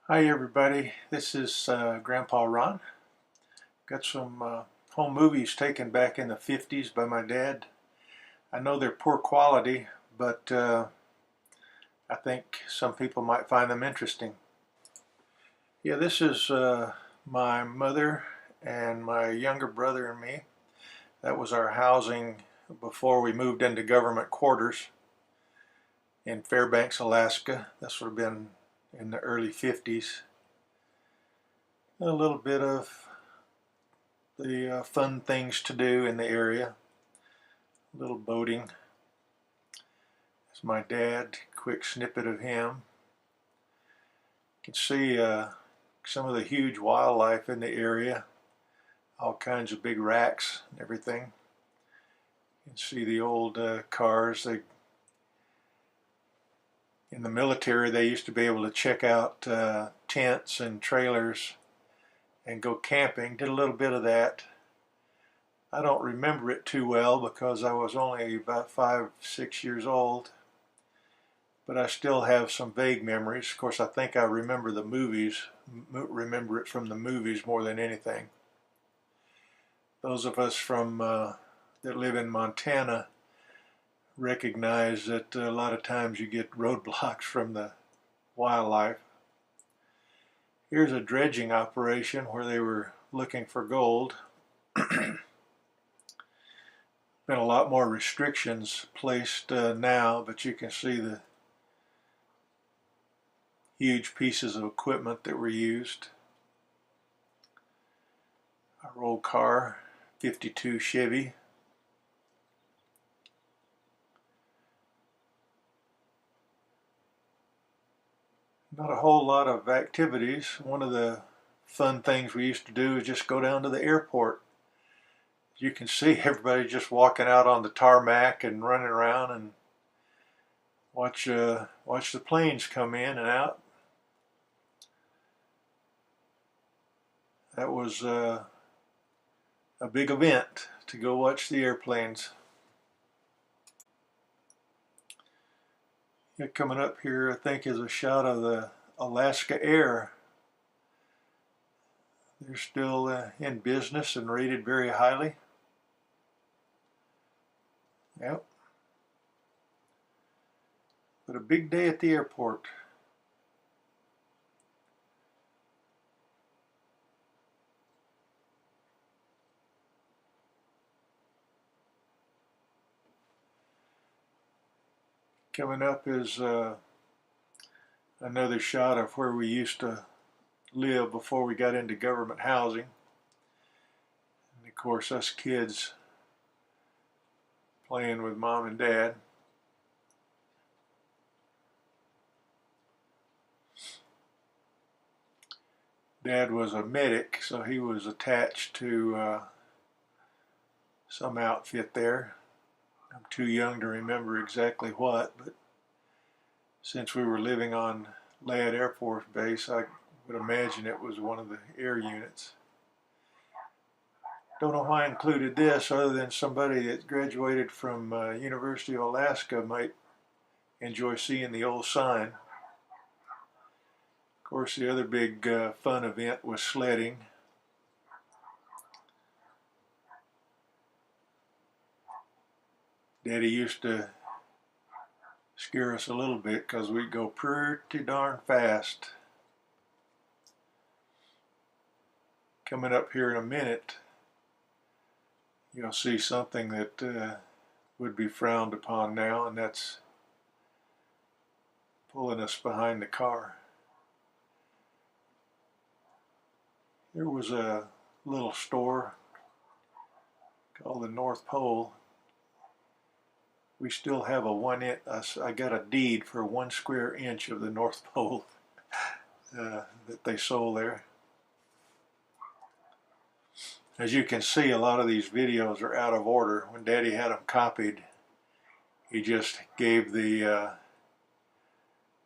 Hi everybody, this is Grandpa Ron. Got some home movies taken back in the 50s by my dad. I know they're poor quality, but I think some people might find them interesting. Yeah, this is my mother and my younger brother and me. That was our housing before we moved into government quarters in Fairbanks, Alaska. This would have been in the early 50s. A little bit of the fun things to do in the area. A little boating. It's my dad. Quick snippet of him. You can see some of the huge wildlife in the area. All kinds of big racks and everything. You can see the old cars. In the military, they used to be able to check out tents and trailers and go camping. Did a little bit of that. I don't remember it too well because I was only about 5, 6 years old, but I still have some vague memories. Of course, I think I remember the movies, remember it from the movies more than anything. Those of us from that live in Montana recognize that a lot of times you get roadblocks from the wildlife. Here's a dredging operation where they were looking for gold. Been a lot more restrictions placed now, but you can see the huge pieces of equipment that were used. Our old car, 52 Chevy. Not a whole lot of activities. One of the fun things we used to do is just go down to the airport. You can see everybody just walking out on the tarmac and running around and watch the planes come in and out. That was a big event to go watch the airplanes. Yeah, coming up here, I think, is a shot of the Alaska Air. They're still in business and rated very highly. Yep. But a big day at the airport. Coming up is another shot of where we used to live before we got into government housing. And of course, us kids playing with mom and dad. Dad was a medic, so he was attached to some outfit there. I'm too young to remember exactly what, but since we were living on Ladd Air Force Base, I would imagine it was one of the air units. Don't know why I included this, other than somebody that graduated from University of Alaska might enjoy seeing the old sign. Of course, the other big fun event was sledding. Daddy used to scare us a little bit because we'd go pretty darn fast. Coming up here in a minute, you'll see something that would be frowned upon now, and that's pulling us behind the car. There was a little store called the North Pole. We still have I got a deed for 1 square inch of the North Pole that they sold there. As you can see, a lot of these videos are out of order. When Daddy had them copied, he just gave the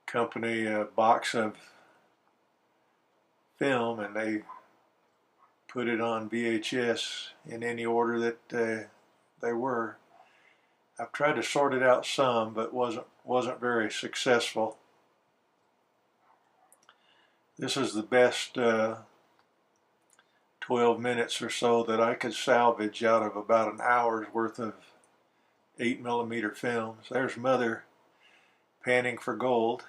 company a box of film and they put it on VHS in any order that they were. I've tried to sort it out some, but wasn't very successful. This is the best 12 minutes or so that I could salvage out of about an hour's worth of 8mm films. There's Mother panning for gold.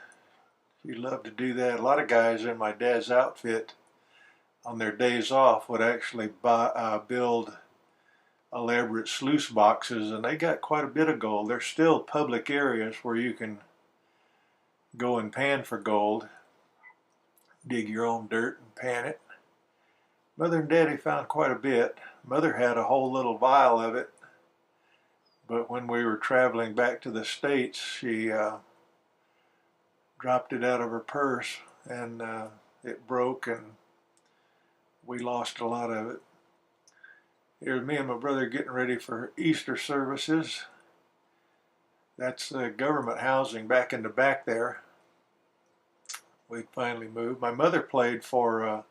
She loved to do that. A lot of guys in my dad's outfit on their days off would actually build elaborate sluice boxes, and they got quite a bit of gold. There's still public areas where you can go and pan for gold, dig your own dirt and pan it. Mother and Daddy found quite a bit. Mother had a whole little vial of it, but when we were traveling back to the States, she dropped it out of her purse, and it broke, and we lost a lot of it. Here's me and my brother getting ready for Easter services. That's government housing back in the back there. We finally moved. My mother played for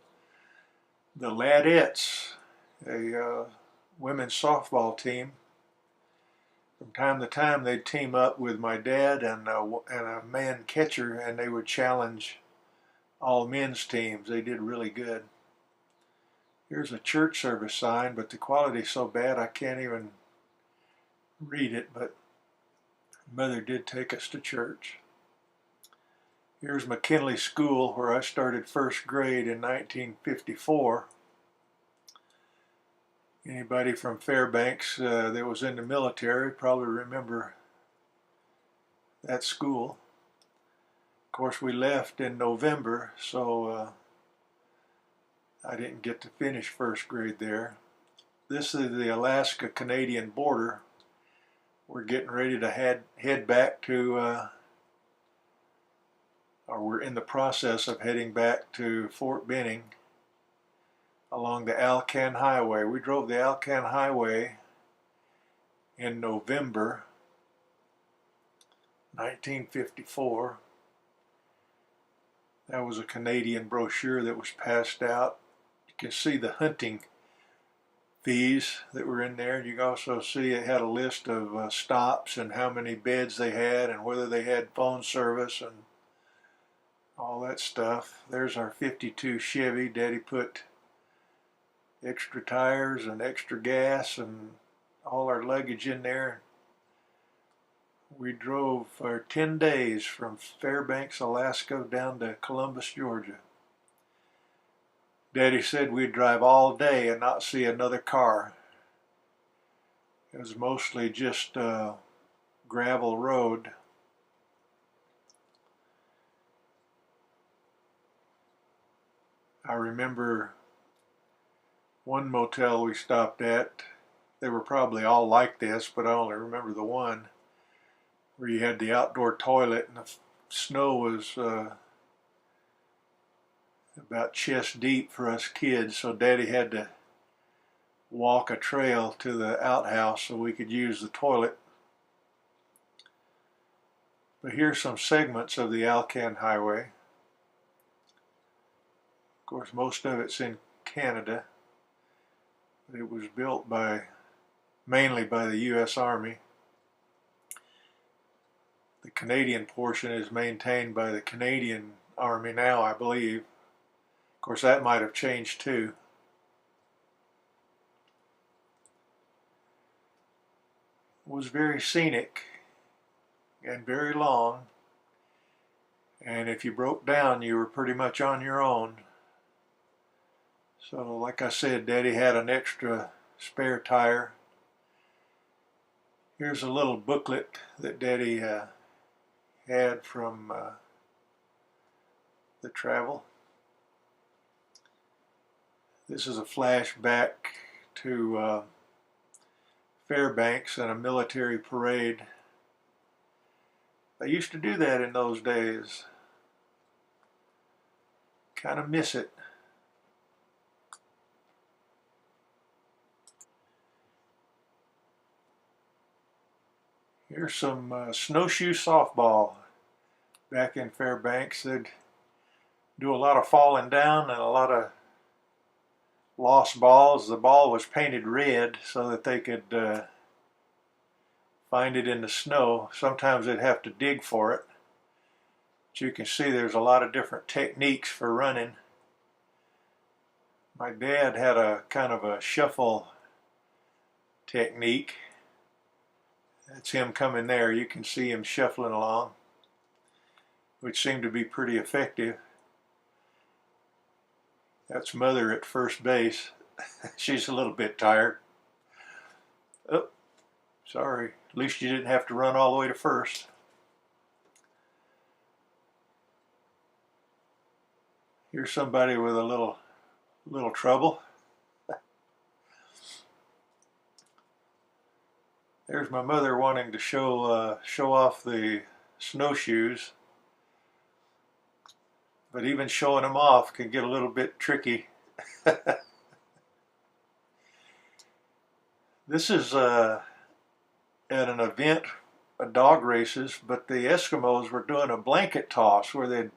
the Ladettes, a women's softball team. From time to time, they'd team up with my dad and a man catcher, and they would challenge all men's teams. They did really good. Here's a church service sign, but the quality's so bad I can't even read it, but Mother did take us to church. Here's McKinley School, where I started first grade in 1954. Anybody from Fairbanks that was in the military probably remember that school. Of course, we left in November, so I didn't get to finish first grade there. This is the Alaska-Canadian border. We're getting ready to head back to, or we're in the process of heading back to Fort Benning along the Alcan Highway. We drove the Alcan Highway in November 1954. That was a Canadian brochure that was passed out. You can see the hunting fees that were in there. You can also see it had a list of stops and how many beds they had and whether they had phone service and all that stuff. There's our 52 Chevy. Daddy put extra tires and extra gas and all our luggage in there. We drove for 10 days from Fairbanks, Alaska down to Columbus, Georgia. Daddy said we'd drive all day and not see another car. It was mostly just gravel road. I remember one motel we stopped at. They were probably all like this, but I only remember the one where you had the outdoor toilet and the snow was about chest deep for us kids, so Daddy had to walk a trail to the outhouse so we could use the toilet. But here's some segments of the Alcan Highway. Of course, most of it's in Canada. It was built mainly by the U.S. Army. The Canadian portion is maintained by the Canadian Army now, I believe. Of course, that might have changed too. It was very scenic and very long, and if you broke down, you were pretty much on your own. So, like I said, Daddy had an extra spare tire. Here's a little booklet that Daddy had from the travel. This is a flashback to Fairbanks and a military parade. They used to do that in those days. Kind of miss it. Here's some snowshoe softball back in Fairbanks. They'd do a lot of falling down and a lot of lost balls. The ball was painted red so that they could find it in the snow. Sometimes they'd have to dig for it. But you can see there's a lot of different techniques for running. My dad had a kind of a shuffle technique. That's him coming there. You can see him shuffling along, which seemed to be pretty effective. That's Mother at first base. She's a little bit tired. Oh, sorry. At least you didn't have to run all the way to first. Here's somebody with a little trouble. There's my mother wanting to show off the snowshoes, but even showing them off can get a little bit tricky. This is at an event, dog races, but the Eskimos were doing a blanket toss where they'd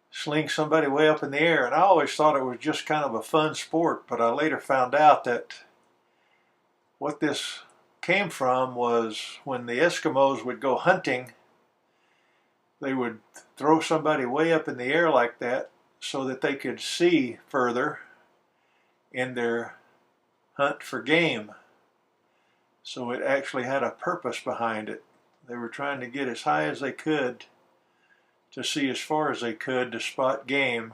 sling somebody way up in the air, and I always thought it was just kind of a fun sport, but I later found out that what this came from was when the Eskimos would go hunting, they would throw somebody way up in the air like that so that they could see further in their hunt for game. So it actually had a purpose behind it. They were trying to get as high as they could to see as far as they could to spot game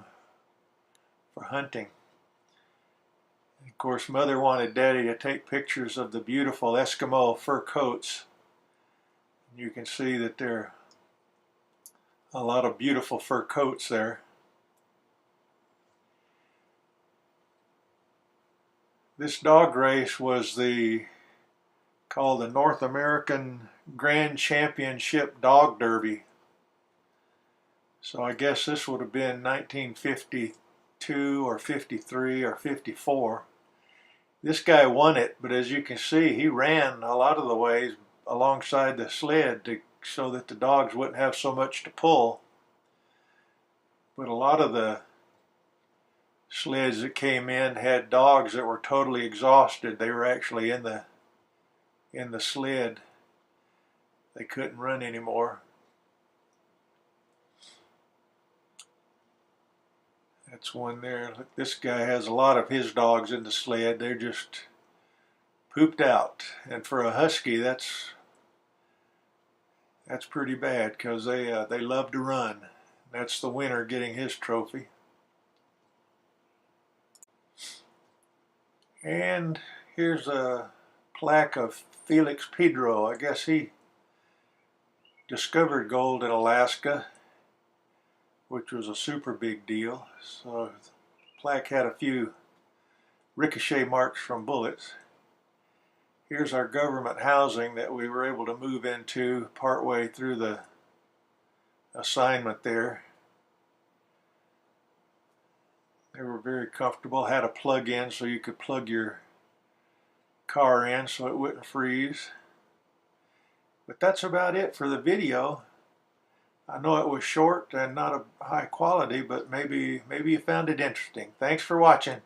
for hunting. Of course, Mother wanted Daddy to take pictures of the beautiful Eskimo fur coats. You can see that there are a lot of beautiful fur coats there. This dog race was called the North American Grand Championship Dog Derby. So I guess this would have been 1952 or 53 or 54. This guy won it, but as you can see, he ran a lot of the ways alongside the sled so that the dogs wouldn't have so much to pull. But a lot of the sleds that came in had dogs that were totally exhausted. They were actually in the sled. They couldn't run anymore. That's one there. Look, this guy has a lot of his dogs in the sled. They're just pooped out. And for a husky, that's pretty bad because they love to run. That's the winner getting his trophy. And here's a plaque of Felix Pedro. I guess he discovered gold in Alaska, which was a super big deal. So the plaque had a few ricochet marks from bullets. Here's our government housing that we were able to move into partway through the assignment there. They were very comfortable, had a plug-in so you could plug your car in so it wouldn't freeze. But that's about it for the video. I know it was short and not a high quality, but maybe you found it interesting. Thanks for watching.